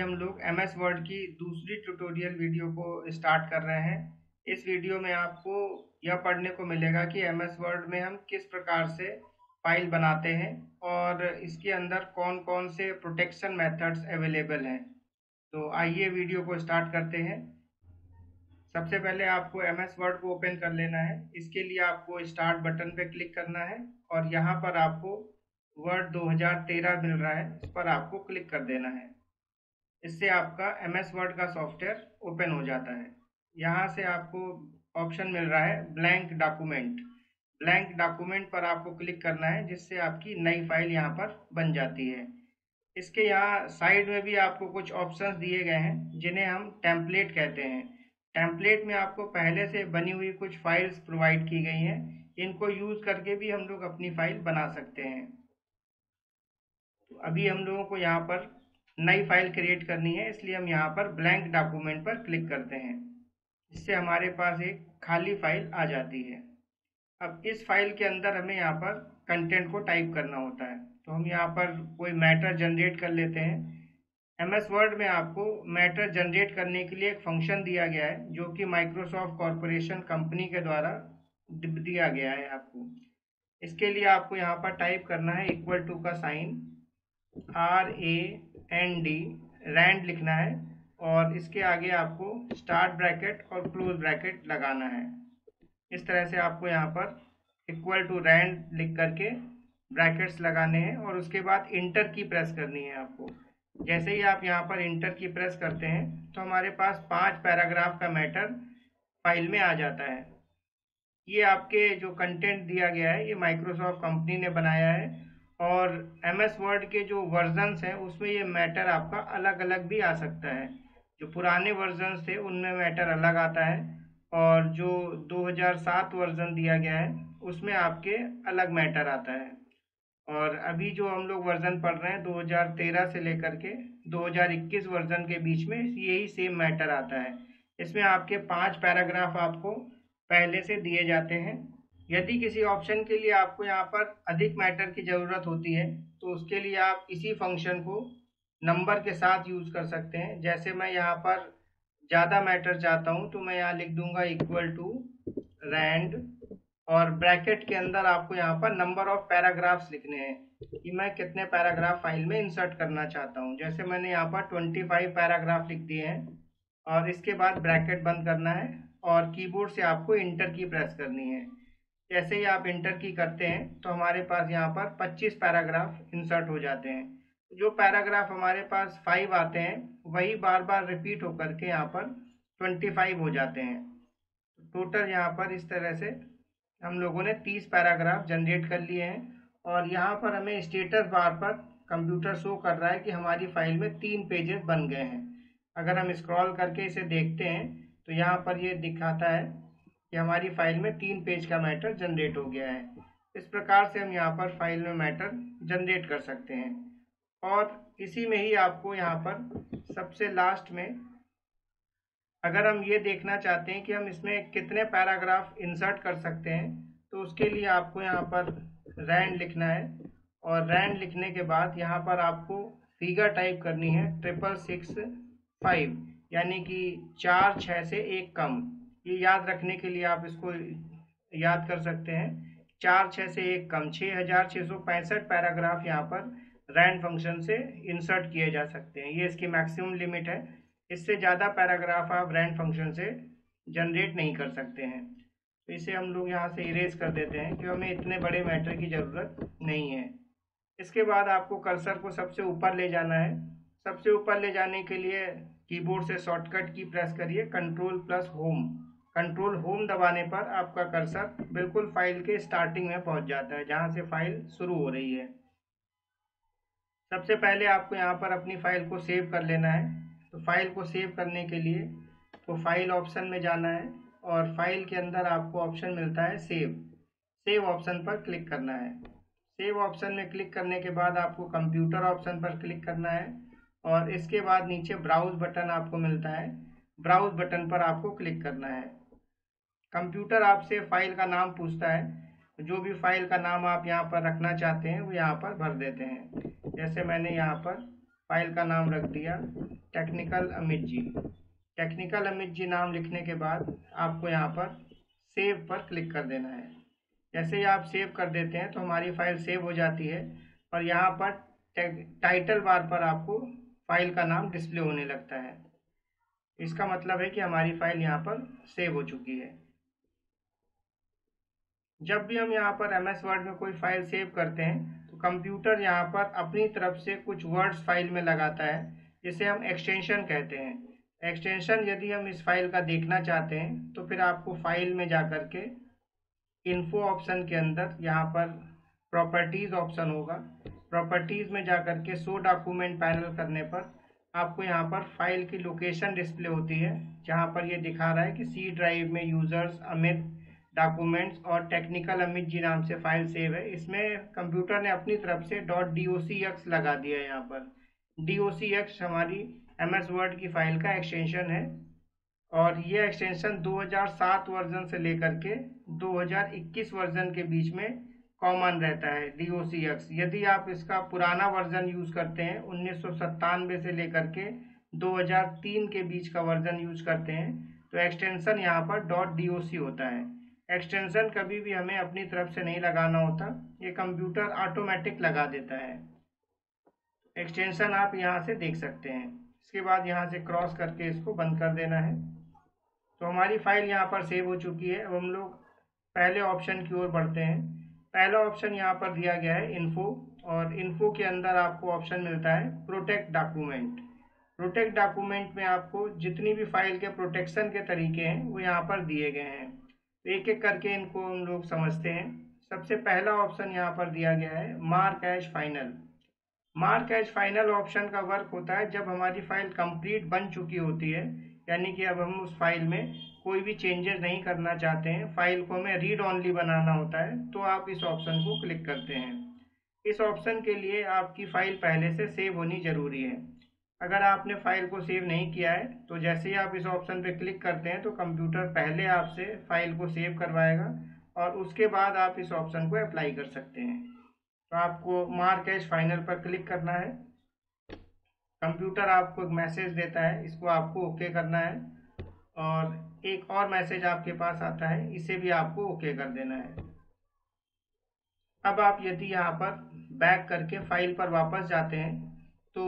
हम लोग MS word की दूसरी ट्यूटोरियल वीडियो को स्टार्ट कर रहे हैं। इस वीडियो में आपको यह पढ़ने को मिलेगा कि MS वर्ड में हम किस प्रकार से फाइल बनाते हैं और इसके अंदर कौन-कौन से प्रोटेक्शन मेथड्स अवेलेबल हैं। तो आइए वीडियो को स्टार्ट करते हैं। सबसे पहले आपको MS वर्ड को ओपन कर लेना है। इसके लिए आपको स्टार्ट बटन पे क्लिक करना है और यहाँ पर आपको वर्ड 2013 मिल रहा है, इस पर आपको क्लिक कर देना है। इससे आपका MS वर्ड का सॉफ्टवेयर ओपन हो जाता है। यहाँ से आपको ऑप्शन मिल रहा है ब्लैंक डॉक्यूमेंट। ब्लैंक डॉक्यूमेंट पर आपको क्लिक करना है, जिससे आपकी नई फाइल यहाँ पर बन जाती है। इसके यहाँ साइड में भी आपको कुछ ऑप्शंस दिए गए हैं, जिन्हें हम टेम्पलेट कहते हैं। टेम्पलेट में आपको पहले से बनी हुई कुछ फाइल्स प्रोवाइड की गई हैं। इनको यूज़ करके भी हम लोग अपनी फाइल बना सकते हैं। तो अभी हम लोगों को यहाँ पर नई फाइल क्रिएट करनी है, इसलिए हम यहाँ पर ब्लैंक डॉक्यूमेंट पर क्लिक करते हैं। इससे हमारे पास एक खाली फाइल आ जाती है। अब इस फाइल के अंदर हमें यहाँ पर कंटेंट को टाइप करना होता है। तो हम यहाँ पर कोई मैटर जनरेट कर लेते हैं। MS वर्ड में आपको मैटर जनरेट करने के लिए एक फंक्शन दिया गया है, जो कि माइक्रोसॉफ्ट कॉरपोरेशन कंपनी के द्वारा दिया गया है आपको। इसके लिए आपको यहाँ पर टाइप करना है इक्वल टू का साइन RAND रैंड लिखना है और इसके आगे आपको स्टार्ट ब्रैकेट और क्लोज ब्रैकेट लगाना है। इस तरह से आपको यहाँ पर इक्वल टू रैंड लिख करके ब्रैकेट्स लगाने हैं और उसके बाद इंटर की प्रेस करनी है आपको। जैसे ही आप यहाँ पर इंटर की प्रेस करते हैं तो हमारे पास 5 पैराग्राफ का मैटर फाइल में आ जाता है। ये आपके जो कंटेंट दिया गया है, ये माइक्रोसॉफ्ट कंपनी ने बनाया है और MS वर्ड के जो वर्जन्स हैं उसमें ये मैटर आपका अलग अलग भी आ सकता है। जो पुराने वर्जन्स थे उनमें मैटर अलग आता है और जो 2007 वर्जन दिया गया है उसमें आपके अलग मैटर आता है। और अभी जो हम लोग वर्जन पढ़ रहे हैं 2013 से लेकर के 2021 वर्जन के बीच में यही सेम मैटर आता है। इसमें आपके 5 पैराग्राफ आपको पहले से दिए जाते हैं। यदि किसी ऑप्शन के लिए आपको यहाँ पर अधिक मैटर की ज़रूरत होती है तो उसके लिए आप इसी फंक्शन को नंबर के साथ यूज़ कर सकते हैं। जैसे मैं यहाँ पर ज़्यादा मैटर चाहता हूँ तो मैं यहाँ लिख दूंगा इक्वल टू रैंड और ब्रैकेट के अंदर आपको यहाँ पर नंबर ऑफ पैराग्राफ्स लिखने हैं कि मैं कितने पैराग्राफ फाइल में इंसर्ट करना चाहता हूँ। जैसे मैंने यहाँ पर 25 पैराग्राफ लिख दिए हैं और इसके बाद ब्रैकेट बंद करना है और कीबोर्ड से आपको इंटर की प्रेस करनी है। जैसे ही आप इंटर की करते हैं तो हमारे पास यहाँ पर 25 पैराग्राफ इंसर्ट हो जाते हैं। जो पैराग्राफ हमारे पास 5 आते हैं वही बार बार रिपीट होकर के यहाँ पर 25 हो जाते हैं। टोटल यहाँ पर इस तरह से हम लोगों ने 30 पैराग्राफ जनरेट कर लिए हैं और यहाँ पर हमें स्टेटस बार पर कंप्यूटर शो कर रहा है कि हमारी फाइल में 3 पेजेस बन गए हैं। अगर हम स्क्रॉल करके इसे देखते हैं तो यहाँ पर ये दिखाता है कि हमारी फाइल में 3 पेज का मैटर जनरेट हो गया है। इस प्रकार से हम यहाँ पर फाइल में मैटर जनरेट कर सकते हैं और इसी में ही आपको यहाँ पर सबसे लास्ट में अगर हम ये देखना चाहते हैं कि हम इसमें कितने पैराग्राफ इंसर्ट कर सकते हैं तो उसके लिए आपको यहाँ पर रैंड लिखना है और रैंड लिखने के बाद यहाँ पर आपको फिगर टाइप करनी है 6665 यानी कि 4 6 से 1 कम। ये याद रखने के लिए आप इसको याद कर सकते हैं 4 6 से 1 कम 6665 पैराग्राफ यहाँ पर रैंड फंक्शन से इंसर्ट किए जा सकते हैं। ये इसकी मैक्सिमम लिमिट है। इससे ज़्यादा पैराग्राफ आप रैंड फंक्शन से जनरेट नहीं कर सकते हैं। तो इसे हम लोग यहाँ से इरेज कर देते हैं कि हमें इतने बड़े मैटर की ज़रूरत नहीं है। इसके बाद आपको कर्सर को सबसे ऊपर ले जाना है। सबसे ऊपर ले जाने के लिए कीबोर्ड से शॉर्टकट की प्रेस करिए कंट्रोल+होम। कंट्रोल होम दबाने पर आपका कर्सर बिल्कुल फाइल के स्टार्टिंग में पहुँच जाता है, जहाँ से फाइल शुरू हो रही है। सबसे पहले आपको यहाँ पर अपनी फाइल को सेव कर लेना है। तो फाइल को सेव करने के लिए तो फाइल ऑप्शन में जाना है और फाइल के अंदर आपको ऑप्शन मिलता है सेव। सेव ऑप्शन पर क्लिक करना है। सेव ऑप्शन में क्लिक करने के बाद आपको कंप्यूटर ऑप्शन पर क्लिक करना है और इसके बाद नीचे ब्राउज बटन आपको मिलता है। ब्राउज बटन पर आपको क्लिक करना है। कंप्यूटर आपसे फाइल का नाम पूछता है, जो भी फाइल का नाम आप यहाँ पर रखना चाहते हैं वो यहाँ पर भर देते हैं। जैसे मैंने यहाँ पर फाइल का नाम रख दिया टेक्निकल अमित जी। टेक्निकल अमित जी नाम लिखने के बाद आपको यहाँ पर सेव पर क्लिक कर देना है। जैसे ही आप सेव कर देते हैं तो हमारी फाइल सेव हो जाती है और यहाँ पर टाइटल बार पर आपको फाइल का नाम डिस्प्ले होने लगता है। इसका मतलब है कि हमारी फाइल यहाँ पर सेव हो चुकी है। जब भी हम यहाँ पर MS वर्ड में कोई फाइल सेव करते हैं तो कंप्यूटर यहाँ पर अपनी तरफ से कुछ वर्ड्स फाइल में लगाता है, जिसे हम एक्सटेंशन कहते हैं। एक्सटेंशन यदि हम इस फाइल का देखना चाहते हैं तो फिर आपको फाइल में जा कर के इन्फो ऑप्शन के अंदर यहाँ पर प्रॉपर्टीज ऑप्शन होगा। प्रॉपर्टीज में जा कर के शो डॉक्यूमेंट पैनल करने पर आपको यहाँ पर फाइल की लोकेशन डिस्प्ले होती है, जहाँ पर ये दिखा रहा है कि C ड्राइव में यूजर्स अमित डॉक्यूमेंट्स और टेक्निकल अमित जी नाम से फाइल सेव है। इसमें कंप्यूटर ने अपनी तरफ से .docx लगा दिया है। यहाँ पर docx हमारी MS वर्ड की फाइल का एक्सटेंशन है और ये एक्सटेंशन 2007 वर्जन से लेकर के 2021 वर्जन के बीच में कॉमन रहता है docx। यदि आप इसका पुराना वर्जन यूज करते हैं 1997 से लेकर के 2003 के बीच का वर्जन यूज करते हैं तो एक्सटेंशन यहाँ पर .doc होता है। एक्सटेंशन कभी भी हमें अपनी तरफ से नहीं लगाना होता, ये कंप्यूटर ऑटोमेटिक लगा देता है। एक्सटेंशन आप यहाँ से देख सकते हैं। इसके बाद यहाँ से क्रॉस करके इसको बंद कर देना है। तो हमारी फाइल यहाँ पर सेव हो चुकी है। अब हम लोग पहले ऑप्शन की ओर बढ़ते हैं। पहला ऑप्शन यहाँ पर दिया गया है इन्फो, और इन्फो के अंदर आपको ऑप्शन मिलता है प्रोटेक्ट डॉक्यूमेंट। प्रोटेक्ट डॉक्यूमेंट में आपको जितनी भी फाइल के प्रोटेक्शन के तरीके हैं वो यहाँ पर दिए गए हैं। एक एक करके इनको हम लोग समझते हैं। सबसे पहला ऑप्शन यहाँ पर दिया गया है mark as final. Mark as final option का वर्क होता है जब हमारी फाइल कंप्लीट बन चुकी होती है, यानी कि अब हम उस फाइल में कोई भी चेंजेस नहीं करना चाहते हैं, फाइल को हमें रीड ऑनली बनाना होता है, तो आप इस ऑप्शन को क्लिक करते हैं। इस ऑप्शन के लिए आपकी फाइल पहले से सेव होनी जरूरी है। अगर आपने फाइल को सेव नहीं किया है तो जैसे ही आप इस ऑप्शन पे क्लिक करते हैं तो कंप्यूटर पहले आपसे फाइल को सेव करवाएगा और उसके बाद आप इस ऑप्शन को अप्लाई कर सकते हैं। तो आपको मार्क एज फाइनल पर क्लिक करना है। कंप्यूटर आपको एक मैसेज देता है, इसको आपको ओके करना है और एक और मैसेज आपके पास आता है, इसे भी आपको ओके कर देना है। अब आप यदि यहाँ पर बैक करके फाइल पर वापस जाते हैं तो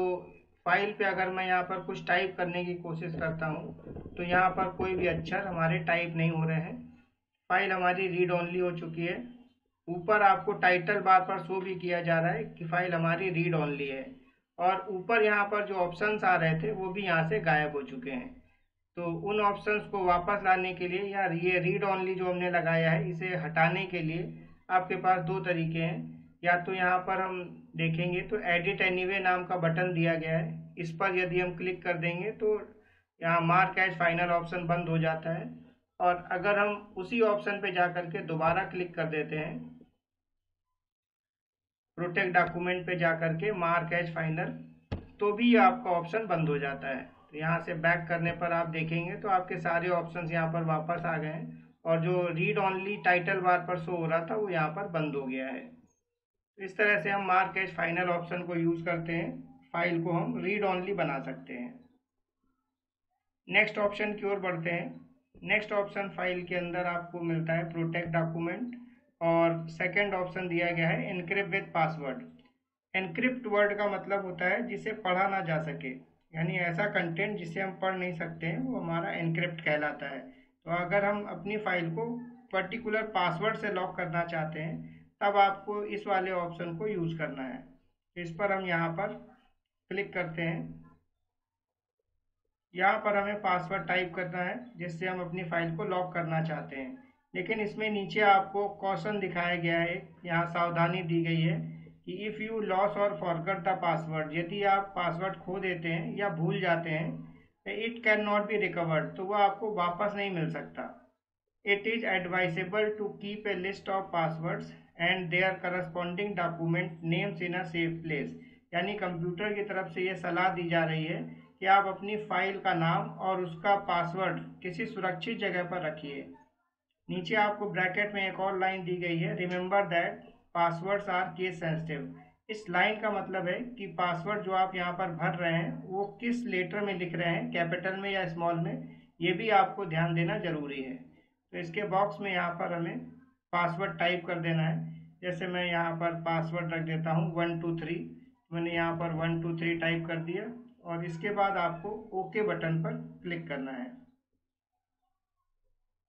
फाइल पे अगर मैं यहाँ पर कुछ टाइप करने की कोशिश करता हूँ तो यहाँ पर कोई भी अक्षर हमारे टाइप नहीं हो रहे हैं। फाइल हमारी रीड ओनली हो चुकी है। ऊपर आपको टाइटल बार पर शो भी किया जा रहा है कि फाइल हमारी रीड ओनली है, और ऊपर यहाँ पर जो ऑप्शंस आ रहे थे वो भी यहाँ से गायब हो चुके हैं। तो उन ऑप्शंस को वापस लाने के लिए या ये रीड ओनली जो हमने लगाया है इसे हटाने के लिए आपके पास दो तरीके हैं। या तो यहाँ पर हम देखेंगे तो एडिट एनीवे नाम का बटन दिया गया है, इस पर यदि हम क्लिक कर देंगे तो यहाँ मार्क एज फाइनल ऑप्शन बंद हो जाता है। और अगर हम उसी ऑप्शन पे जा करके दोबारा क्लिक कर देते हैं प्रोटेक्ट डॉक्यूमेंट पे जा करके मार्क एज फाइनल, तो भी आपका ऑप्शन बंद हो जाता है। तो यहाँ से बैक करने पर आप देखेंगे तो आपके सारे ऑप्शंस यहाँ पर वापस आ गए हैं और जो रीड ओनली टाइटल बार पर शो हो रहा था वो यहाँ पर बंद हो गया है। इस तरह से हम मार्क एज फाइनल ऑप्शन को यूज करते हैं, फाइल को हम रीड ओनली बना सकते हैं। नेक्स्ट ऑप्शन की ओर बढ़ते हैं। नेक्स्ट ऑप्शन फाइल के अंदर आपको मिलता है प्रोटेक्ट डॉक्यूमेंट और सेकंड ऑप्शन दिया गया है encrypt with password. Encrypt word का मतलब होता है जिसे पढ़ा ना जा सके, यानी ऐसा कंटेंट जिसे हम पढ़ नहीं सकते हैं वो हमारा एनक्रिप्ट कहलाता है। तो अगर हम अपनी फाइल को पर्टिकुलर पासवर्ड से लॉक करना चाहते हैं तब आपको इस वाले ऑप्शन को यूज करना है। इस पर हम यहाँ पर क्लिक करते हैं। यहाँ पर हमें पासवर्ड टाइप करना है जिससे हम अपनी फाइल को लॉक करना चाहते हैं, लेकिन इसमें नीचे आपको कॉशन दिखाया गया है, यहाँ सावधानी दी गई है कि इफ़ यू लॉस और फॉरगेट द पासवर्ड, यदि आप पासवर्ड खो देते हैं या भूल जाते हैं it cannot be recovered, तो वह आपको वापस नहीं मिल सकता। It is advisable to keep a list of passwords and their corresponding document names in a safe place, यानी कंप्यूटर की तरफ से ये सलाह दी जा रही है कि आप अपनी फाइल का नाम और उसका पासवर्ड किसी सुरक्षित जगह पर रखिए। नीचे आपको ब्रैकेट में एक और लाइन दी गई है, remember that passwords are case sensitive, इस लाइन का मतलब है कि पासवर्ड जो आप यहाँ पर भर रहे हैं वो किस लेटर में लिख रहे हैं, कैपिटल में या स्मॉल में, ये भी आपको ध्यान देना जरूरी है। तो इसके बॉक्स में यहाँ पर हमें पासवर्ड टाइप कर देना है। जैसे मैं यहाँ पर पासवर्ड रख देता हूँ 123। मैंने यहाँ पर 123 टाइप कर दिया और इसके बाद आपको ओके बटन पर क्लिक करना है।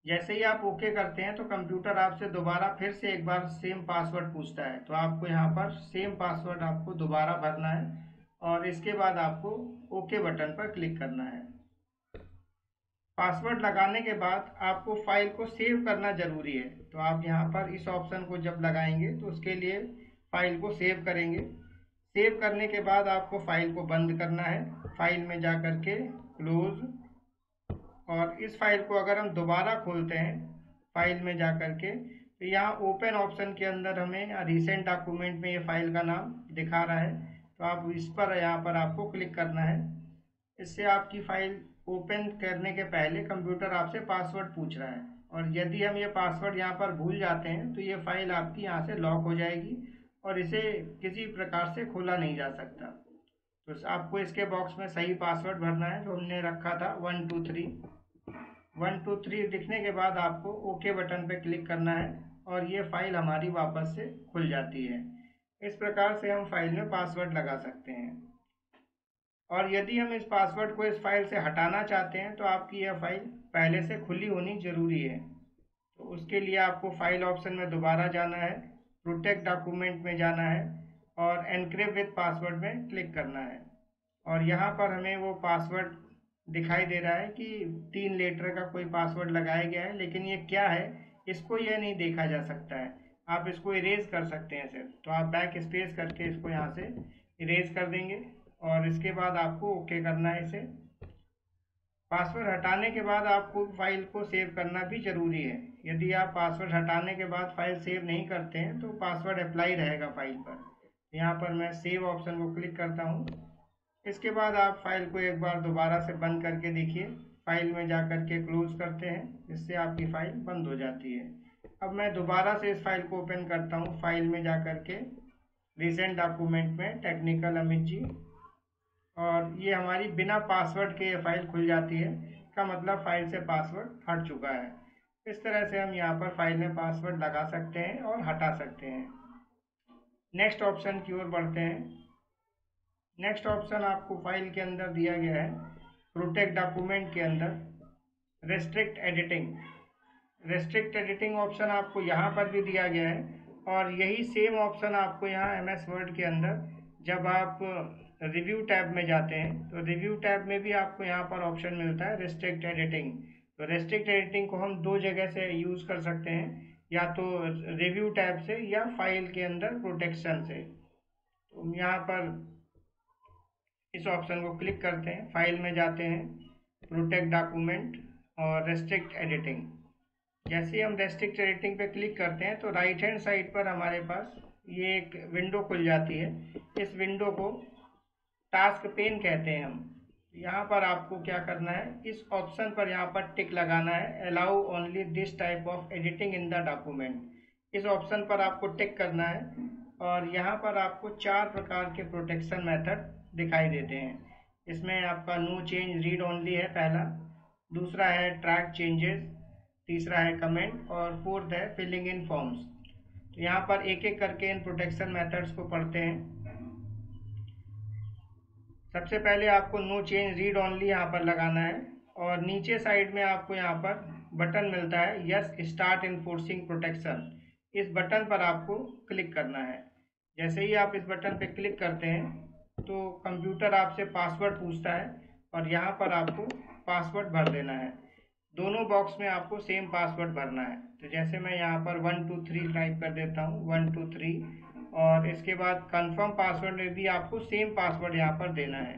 जैसे ही आप ओके करते हैं तो कंप्यूटर आपसे दोबारा फिर से एक बार सेम पासवर्ड पूछता है, तो आपको यहाँ पर सेम पासवर्ड आपको दोबारा भरना है और इसके बाद आपको ओके बटन पर क्लिक करना है। पासवर्ड लगाने के बाद आपको फाइल को सेव करना जरूरी है, तो आप यहाँ पर इस ऑप्शन को जब लगाएंगे तो उसके लिए फाइल को सेव करेंगे। सेव करने के बाद आपको फाइल को बंद करना है, फाइल में जा कर के क्लोज। और इस फाइल को अगर हम दोबारा खोलते हैं फाइल में जा कर के, तो यहाँ ओपन ऑप्शन के अंदर हमें रिसेंट डॉक्यूमेंट में ये फाइल का नाम दिखा रहा है, तो आप इस पर यहाँ पर आपको क्लिक करना है। इससे आपकी फाइल ओपन करने के पहले कंप्यूटर आपसे पासवर्ड पूछ रहा है, और यदि हम ये पासवर्ड यहाँ पर भूल जाते हैं तो ये फाइल आपकी यहाँ से लॉक हो जाएगी और इसे किसी प्रकार से खोला नहीं जा सकता। तो आपको इसके बॉक्स में सही पासवर्ड भरना है जो हमने रखा था 123। 123 लिखने के बाद आपको ओके बटन पे क्लिक करना है और ये फाइल हमारी वापस से खुल जाती है। इस प्रकार से हम फाइल में पासवर्ड लगा सकते हैं। और यदि हम इस पासवर्ड को इस फाइल से हटाना चाहते हैं तो आपकी यह फाइल पहले से खुली होनी जरूरी है। तो उसके लिए आपको फाइल ऑप्शन में दोबारा जाना है, प्रोटेक्ट डॉक्यूमेंट में जाना है और एनक्रिप्ट विद पासवर्ड में क्लिक करना है। और यहाँ पर हमें वो पासवर्ड दिखाई दे रहा है कि 3 लेटर का कोई पासवर्ड लगाया गया है, लेकिन ये क्या है इसको ये नहीं देखा जा सकता है। आप इसको इरेज कर सकते हैं सिर्फ, तो आप बैक स्पेस करके इसको यहाँ से इरेज कर देंगे और इसके बाद आपको ओके करना है इसे। पासवर्ड हटाने के बाद आपको फाइल को सेव करना भी जरूरी है। यदि आप पासवर्ड हटाने के बाद फाइल सेव नहीं करते हैं तो पासवर्ड अप्लाई रहेगा फाइल पर। यहाँ पर मैं सेव ऑप्शन को क्लिक करता हूँ। इसके बाद आप फाइल को एक बार दोबारा से बंद करके देखिए, फाइल में जा कर के क्लोज करते हैं, इससे आपकी फाइल बंद हो जाती है। अब मैं दोबारा से इस फाइल को ओपन करता हूँ, फाइल में जा कर के रिसेंट डॉक्यूमेंट में टेक्निकल अमित जी, और ये हमारी बिना पासवर्ड के ये फाइल खुल जाती है। इसका मतलब फाइल से पासवर्ड हट चुका है। इस तरह से हम यहाँ पर फाइल में पासवर्ड लगा सकते हैं और हटा सकते हैं। नेक्स्ट ऑप्शन की ओर बढ़ते हैं। नेक्स्ट ऑप्शन आपको फाइल के अंदर दिया गया है, प्रोटेक्ट डॉक्यूमेंट के अंदर restrict editing. Restrict editing option आपको यहाँ पर भी दिया गया है और यही सेम ऑप्शन आपको यहाँ MS वर्ड के अंदर जब आप रिव्यू टैब में जाते हैं तो रिव्यू टैब में भी आपको यहाँ पर ऑप्शन मिलता है रेस्ट्रिक्ट एडिटिंग। तो रेस्ट्रिक्ट एडिटिंग को हम 2 जगह से यूज़ कर सकते हैं, या तो रिव्यू टैब से या फाइल के अंदर प्रोटेक्शन से। तो यहाँ पर इस ऑप्शन को क्लिक करते हैं, फाइल में जाते हैं, प्रोटेक्ट डॉक्यूमेंट और रेस्ट्रिक्ट एडिटिंग। जैसे हम रेस्ट्रिक्ट एडिटिंग पे क्लिक करते हैं तो राइट हैंड साइड पर हमारे पास ये एक विंडो खुल जाती है। इस विंडो को टास्क पेन कहते हैं हम। यहाँ पर आपको क्या करना है, इस ऑप्शन पर यहाँ पर टिक लगाना है, allow only this type of editing in the document. इस ऑप्शन पर आपको टिक करना है और यहाँ पर आपको 4 प्रकार के प्रोटेक्शन मेथड दिखाई देते हैं। इसमें आपका नो चेंज रीड ओनली है पहला, दूसरा है ट्रैक चेंजेस, तीसरा है कमेंट और फोर्थ है फिलिंग इन फॉर्म्स। तो यहाँ पर एक एक करके इन प्रोटेक्शन मेथड्स को पढ़ते हैं। सबसे पहले आपको नो चेंज रीड ओनली यहाँ पर लगाना है और नीचे साइड में आपको यहाँ पर बटन मिलता है यस स्टार्ट इन्फोर्सिंग प्रोटेक्शन। इस बटन पर आपको क्लिक करना है। जैसे ही आप इस बटन पर क्लिक करते हैं तो कंप्यूटर आपसे पासवर्ड पूछता है और यहाँ पर आपको पासवर्ड भर देना है। दोनों बॉक्स में आपको सेम पासवर्ड भरना है। तो जैसे मैं यहाँ पर 123 टाइप कर देता हूँ 123, और इसके बाद कंफर्म पासवर्ड में भी आपको सेम पासवर्ड यहाँ पर देना है।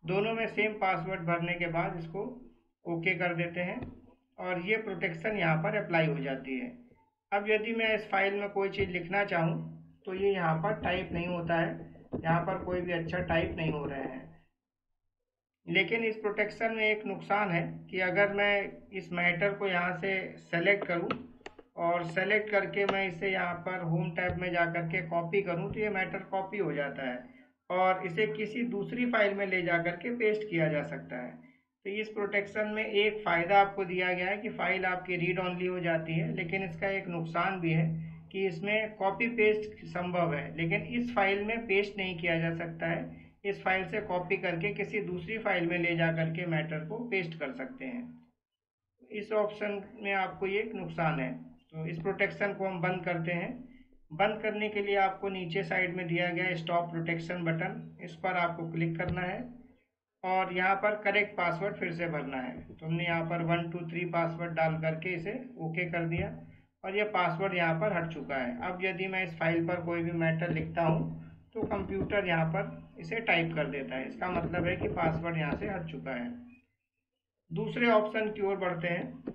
दोनों में सेम पासवर्ड भरने के बाद इसको ओके कर देते हैं और ये प्रोटेक्शन यहाँ पर अप्लाई हो जाती है। अब यदि मैं इस फाइल में कोई चीज़ लिखना चाहूँ तो ये यहाँ पर टाइप नहीं होता है, यहाँ पर कोई भी अक्षर टाइप नहीं हो रहे हैं। लेकिन इस प्रोटेक्शन में एक नुकसान है कि अगर मैं इस मैटर को यहाँ से सेलेक्ट करूँ और सेलेक्ट करके मैं इसे यहाँ पर होम टैब में जा करके कॉपी करूँ तो ये मैटर कॉपी हो जाता है और इसे किसी दूसरी फाइल में ले जा करके पेस्ट किया जा सकता है। तो इस प्रोटेक्शन में एक फ़ायदा आपको दिया गया है कि फ़ाइल आपकी रीड ओनली हो जाती है, लेकिन इसका एक नुकसान भी है कि इसमें कॉपी पेस्ट संभव है, लेकिन इस फाइल में पेस्ट नहीं किया जा सकता है। इस फाइल से कॉपी करके किसी दूसरी फाइल में ले जा करके मैटर को पेस्ट कर सकते हैं। इस ऑप्शन में आपको ये एक नुकसान है। तो इस प्रोटेक्शन को हम बंद करते हैं। बंद करने के लिए आपको नीचे साइड में दिया गया स्टॉप प्रोटेक्शन बटन, इस पर आपको क्लिक करना है और यहाँ पर करेक्ट पासवर्ड फिर से भरना है। तो हमने यहाँ पर 1 2 3 पासवर्ड डाल करके इसे ओके कर दिया और यह पासवर्ड यहाँ पर हट चुका है। अब यदि मैं इस फाइल पर कोई भी मैटर लिखता हूँ तो कंप्यूटर यहाँ पर इसे टाइप कर देता है। इसका मतलब है कि पासवर्ड यहाँ से हट चुका है। दूसरे ऑप्शन की ओर बढ़ते हैं।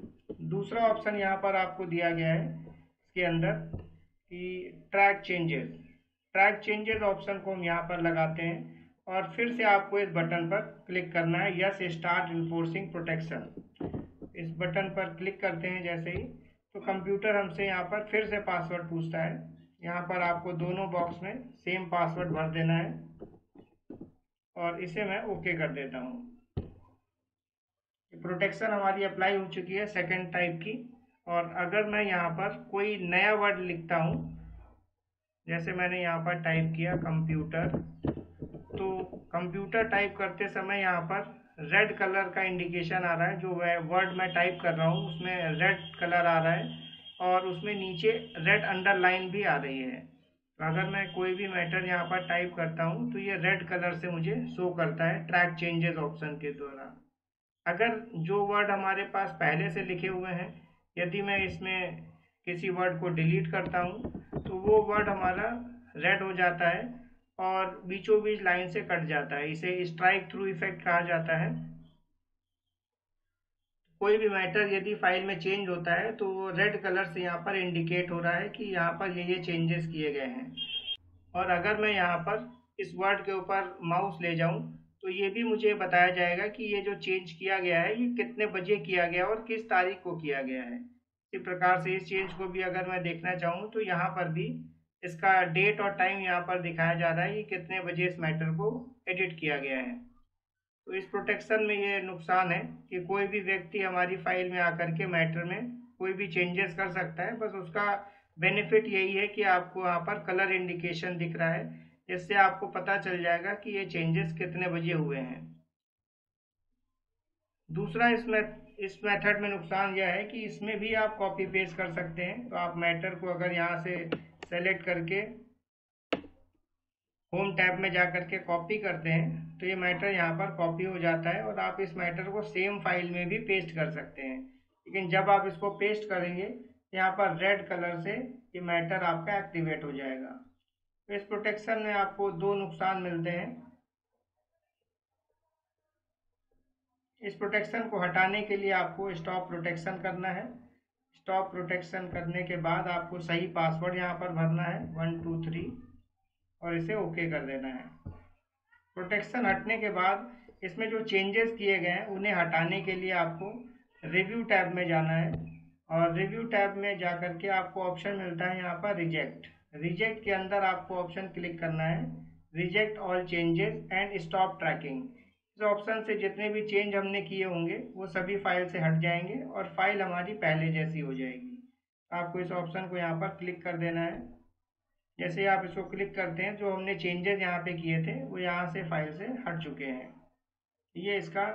दूसरा ऑप्शन यहाँ पर आपको दिया गया है इसके अंदर कि ट्रैक चेंजेस ऑप्शन को हम यहाँ पर लगाते हैं और फिर से आपको इस बटन पर क्लिक करना है, यस स्टार्ट इन्फोर्सिंग प्रोटेक्शन। इस बटन पर क्लिक करते हैं जैसे ही तो कंप्यूटर हमसे यहाँ पर फिर से पासवर्ड पूछता है। यहाँ पर आपको दोनों बॉक्स में सेम पासवर्ड भर देना है और इसे मैं ओके कर देता हूँ। प्रोटेक्शन हमारी अप्लाई हो चुकी है सेकंड टाइप की। और अगर मैं यहाँ पर कोई नया वर्ड लिखता हूँ, जैसे मैंने यहाँ पर टाइप किया कंप्यूटर, तो कंप्यूटर टाइप करते समय यहाँ पर रेड कलर का इंडिकेशन आ रहा है। जो वर्ड मैं टाइप कर रहा हूँ उसमें रेड कलर आ रहा है और उसमें नीचे रेड अंडरलाइन भी आ रही है। तो अगर मैं कोई भी मैटर यहाँ पर टाइप करता हूँ तो ये रेड कलर से मुझे शो करता है ट्रैक चेंजेस ऑप्शन के द्वारा। अगर जो वर्ड हमारे पास पहले से लिखे हुए हैं, यदि मैं इसमें किसी वर्ड को डिलीट करता हूँ तो वो वर्ड हमारा रेड हो जाता है और बीचों बीच लाइन से कट जाता है। इसे स्ट्राइक थ्रू इफेक्ट कहा जाता है। कोई भी मैटर यदि फाइल में चेंज होता है तो वो रेड कलर से यहाँ पर इंडिकेट हो रहा है कि यहाँ पर ये चेंजेस किए गए हैं। और अगर मैं यहाँ पर इस वर्ड के ऊपर माउस ले जाऊँ तो ये भी मुझे बताया जाएगा कि ये जो चेंज किया गया है ये कितने बजे किया गया और किस तारीख को किया गया है। इसी प्रकार से इस चेंज को भी अगर मैं देखना चाहूँ तो यहाँ पर भी इसका डेट और टाइम यहाँ पर दिखाया जा रहा है कि कितने बजे इस मैटर को एडिट किया गया है। तो इस प्रोटेक्शन में ये नुकसान है कि कोई भी व्यक्ति हमारी फाइल में आकर के मैटर में कोई भी चेंजेस कर सकता है। बस उसका बेनिफिट यही है कि आपको यहाँ पर कलर इंडिकेशन दिख रहा है, जिससे आपको पता चल जाएगा कि ये चेंजेस कितने बजे हुए हैं। दूसरा इस मेथड में नुकसान यह है कि इसमें भी आप कॉपी पेस्ट कर सकते हैं। तो आप मैटर को अगर यहाँ से सेलेक्ट करके होम टैब में जा करके कॉपी करते हैं तो ये मैटर यहाँ पर कॉपी हो जाता है और आप इस मैटर को सेम फाइल में भी पेस्ट कर सकते हैं। लेकिन जब आप इसको पेस्ट करेंगे यहाँ पर रेड कलर से ये मैटर आपका एक्टिवेट हो जाएगा। तो इस प्रोटेक्शन में आपको दो नुकसान मिलते हैं। इस प्रोटेक्शन को हटाने के लिए आपको स्टॉप प्रोटेक्शन करना है। स्टॉप प्रोटेक्शन करने के बाद आपको सही पासवर्ड यहाँ पर भरना है 1 2 3 और इसे ओके कर देना है। प्रोटेक्शन हटने के बाद इसमें जो चेंजेस किए गए हैं उन्हें हटाने के लिए आपको रिव्यू टैब में जाना है और रिव्यू टैब में जा करके आपको ऑप्शन मिलता है यहाँ पर रिजेक्ट के अंदर आपको ऑप्शन क्लिक करना है reject all changes and stop tracking. इस ऑप्शन से जितने भी चेंज हमने किए होंगे वो सभी फाइल से हट जाएंगे और फाइल हमारी पहले जैसी हो जाएगी। आपको इस ऑप्शन को यहाँ पर क्लिक कर देना है। जैसे आप इसको क्लिक करते हैं जो हमने चेंजेस यहाँ पे किए थे वो यहाँ से फाइल से हट चुके हैं। ये इसका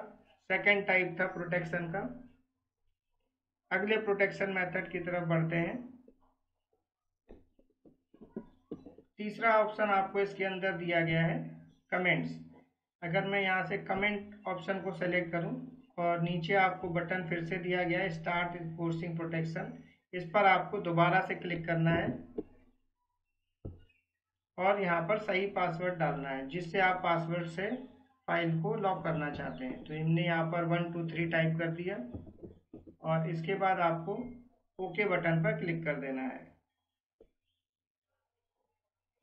सेकंड टाइप था प्रोटेक्शन का। अगले प्रोटेक्शन मेथड की तरफ बढ़ते हैं। तीसरा ऑप्शन आपको इसके अंदर दिया गया है कमेंट्स। अगर मैं यहाँ से कमेंट ऑप्शन को सेलेक्ट करूँ और नीचे आपको बटन फिर से दिया गया है स्टार्ट इन्फोर्सिंग प्रोटेक्शन, इस पर आपको दोबारा से क्लिक करना है और यहाँ पर सही पासवर्ड डालना है जिससे आप पासवर्ड से फाइल को लॉक करना चाहते हैं। तो हमने यहाँ पर 1 2 3 टाइप कर दिया और इसके बाद आपको ओके बटन पर क्लिक कर देना है।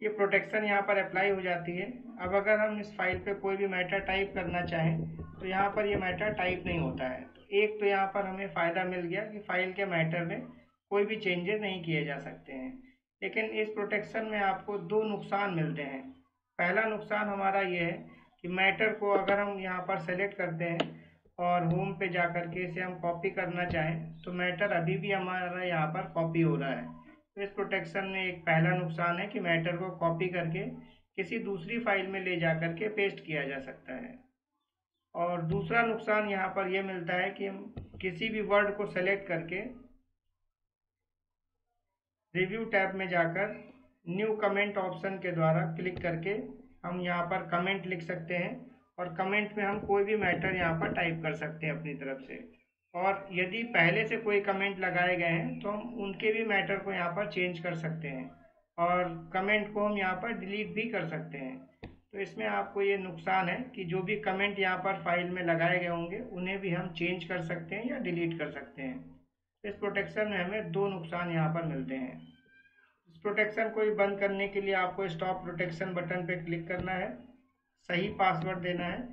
ये प्रोटेक्शन यहाँ पर अप्लाई हो जाती है। अब अगर हम इस फाइल पे कोई भी मैटर टाइप करना चाहें तो यहाँ पर ये मैटर टाइप नहीं होता है। तो एक तो यहाँ पर हमें फ़ायदा मिल गया कि फाइल के मैटर में कोई भी चेंजेस नहीं किए जा सकते हैं। लेकिन इस प्रोटेक्शन में आपको दो नुकसान मिलते हैं। पहला नुकसान हमारा ये है कि मैटर को अगर हम यहाँ पर सेलेक्ट करते हैं और होम पे जा कर के इसे हम कॉपी करना चाहें तो मैटर अभी भी हमारा यहाँ पर कॉपी हो रहा है। तो इस प्रोटेक्शन में एक पहला नुकसान है कि मैटर को कॉपी करके किसी दूसरी फाइल में ले जा कर के पेस्ट किया जा सकता है। और दूसरा नुकसान यहाँ पर यह मिलता है कि हम किसी भी वर्ड को सेलेक्ट करके रिव्यू टैब में जाकर न्यू कमेंट ऑप्शन के द्वारा क्लिक करके हम यहाँ पर कमेंट लिख सकते हैं और कमेंट में हम कोई भी मैटर यहाँ पर टाइप कर सकते हैं अपनी तरफ से। और यदि पहले से कोई कमेंट लगाए गए हैं तो हम उनके भी मैटर को यहाँ पर चेंज कर सकते हैं और कमेंट को हम यहाँ पर डिलीट भी कर सकते हैं। तो इसमें आपको ये नुकसान है कि जो भी कमेंट यहाँ पर फाइल में लगाए गए होंगे उन्हें भी हम चेंज कर सकते हैं या डिलीट कर सकते हैं। इस प्रोटेक्शन में हमें दो नुकसान यहाँ पर मिलते हैं। इस प्रोटेक्शन को भी बंद करने के लिए आपको स्टॉप प्रोटेक्शन बटन पर क्लिक करना है, सही पासवर्ड देना है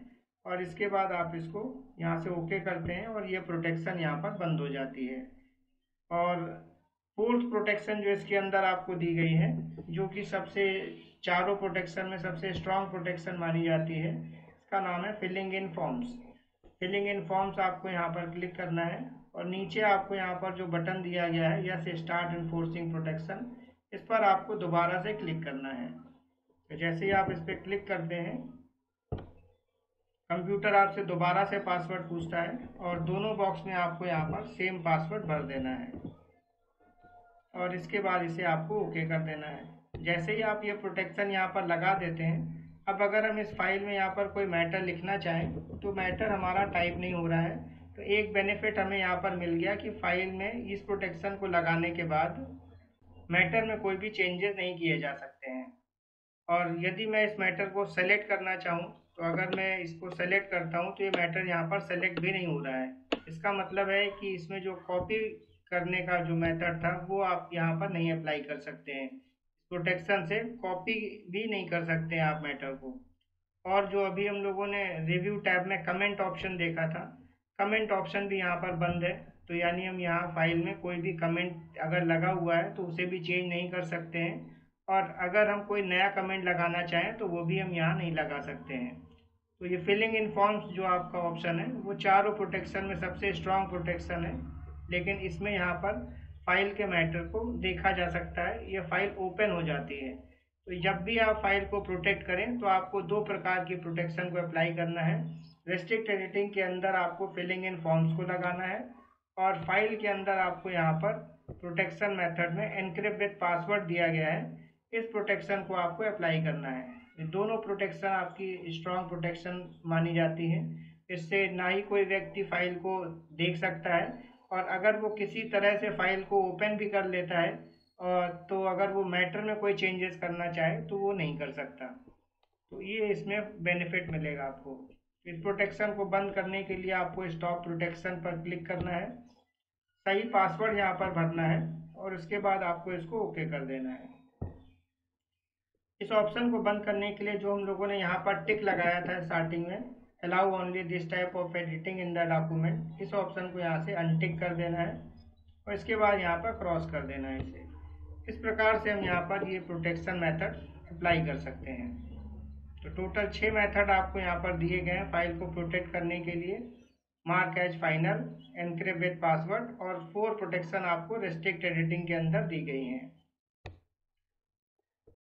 और इसके बाद आप इसको यहाँ से ओके करते हैं और ये प्रोटेक्शन यहाँ पर बंद हो जाती है। और फोर्थ प्रोटेक्शन जो इसके अंदर आपको दी गई है, जो कि सबसे चारों प्रोटेक्शन में सबसे स्ट्रॉन्ग प्रोटेक्शन मानी जाती है, इसका नाम है filling in forms. Filling in forms आपको यहाँ पर क्लिक करना है और नीचे आपको यहाँ पर जो बटन दिया गया है यस स्टार्ट एनफोर्सिंग प्रोटेक्शन, इस पर आपको दोबारा से क्लिक करना है। तो जैसे ही आप इस पर क्लिक करते हैं कंप्यूटर आपसे दोबारा से पासवर्ड पूछता है और दोनों बॉक्स में आपको यहाँ पर सेम पासवर्ड भर देना है और इसके बाद इसे आपको ओके कर देना है। जैसे ही आप ये प्रोटेक्शन यहाँ पर लगा देते हैं, अब अगर हम इस फाइल में यहाँ पर कोई मैटर लिखना चाहें तो मैटर हमारा टाइप नहीं हो रहा है। तो एक बेनिफिट हमें यहाँ पर मिल गया कि फाइल में इस प्रोटेक्शन को लगाने के बाद मैटर में कोई भी चेंजेस नहीं किए जा सकते हैं। और यदि मैं इस मैटर को सेलेक्ट करना चाहूँ तो अगर मैं इसको सेलेक्ट करता हूँ तो ये मैटर यहाँ पर सेलेक्ट भी नहीं हो रहा है। इसका मतलब है कि इसमें जो कॉपी करने का जो मेथड था वो आप यहाँ पर नहीं अप्लाई कर सकते हैं। प्रोटेक्शन से कॉपी भी नहीं कर सकते हैं आप मैटर को। और जो अभी हम लोगों ने रिव्यू टैब में कमेंट ऑप्शन देखा था, कमेंट ऑप्शन भी यहाँ पर बंद है। तो यानी हम यहाँ फाइल में कोई भी कमेंट अगर लगा हुआ है तो उसे भी चेंज नहीं कर सकते हैं और अगर हम कोई नया कमेंट लगाना चाहें तो वो भी हम यहाँ नहीं लगा सकते हैं। तो ये फिलिंग इन फॉर्म्स जो आपका ऑप्शन है वो चारों प्रोटेक्शन में सबसे स्ट्रॉन्ग प्रोटेक्शन है, लेकिन इसमें यहाँ पर फाइल के मैटर को देखा जा सकता है, यह फाइल ओपन हो जाती है। तो जब भी आप फाइल को प्रोटेक्ट करें तो आपको दो प्रकार की प्रोटेक्शन को अप्लाई करना है। रेस्ट्रिक्ट एडिटिंग के अंदर आपको फिलिंग इन फॉर्म्स को लगाना है और फाइल के अंदर आपको यहाँ पर प्रोटेक्शन मेथड में एनक्रिप्ट विद पासवर्ड दिया गया है, इस प्रोटेक्शन को आपको अप्लाई करना है। ये दोनों प्रोटेक्शन आपकी स्ट्रॉन्ग प्रोटेक्शन मानी जाती है। इससे ना ही कोई व्यक्ति फाइल को देख सकता है और अगर वो किसी तरह से फाइल को ओपन भी कर लेता है और तो अगर वो मैटर में कोई चेंजेस करना चाहे तो वो नहीं कर सकता। तो ये इसमें बेनिफिट मिलेगा आपको। इस प्रोटेक्शन को बंद करने के लिए आपको स्टॉप प्रोटेक्शन पर क्लिक करना है, सही पासवर्ड यहाँ पर भरना है और उसके बाद आपको इसको ओके कर देना है। इस ऑप्शन को बंद करने के लिए जो हम लोगों ने यहाँ पर टिक लगाया था स्टार्टिंग में, allow only this type of editing in the document, इस ऑप्शन को यहाँ से अनटिक कर देना है और इसके बाद यहाँ पर क्रॉस कर देना है इसे। इस प्रकार से हम यहाँ पर ये प्रोटेक्शन मेथड अप्लाई कर सकते हैं। तो टोटल 6 मेथड आपको यहाँ पर दिए गए हैं फाइल को प्रोटेक्ट करने के लिए, mark as final, encrypt with password और 4 प्रोटेक्शन आपको रेस्ट्रिक्ट एडिटिंग के अंदर दी गई हैं।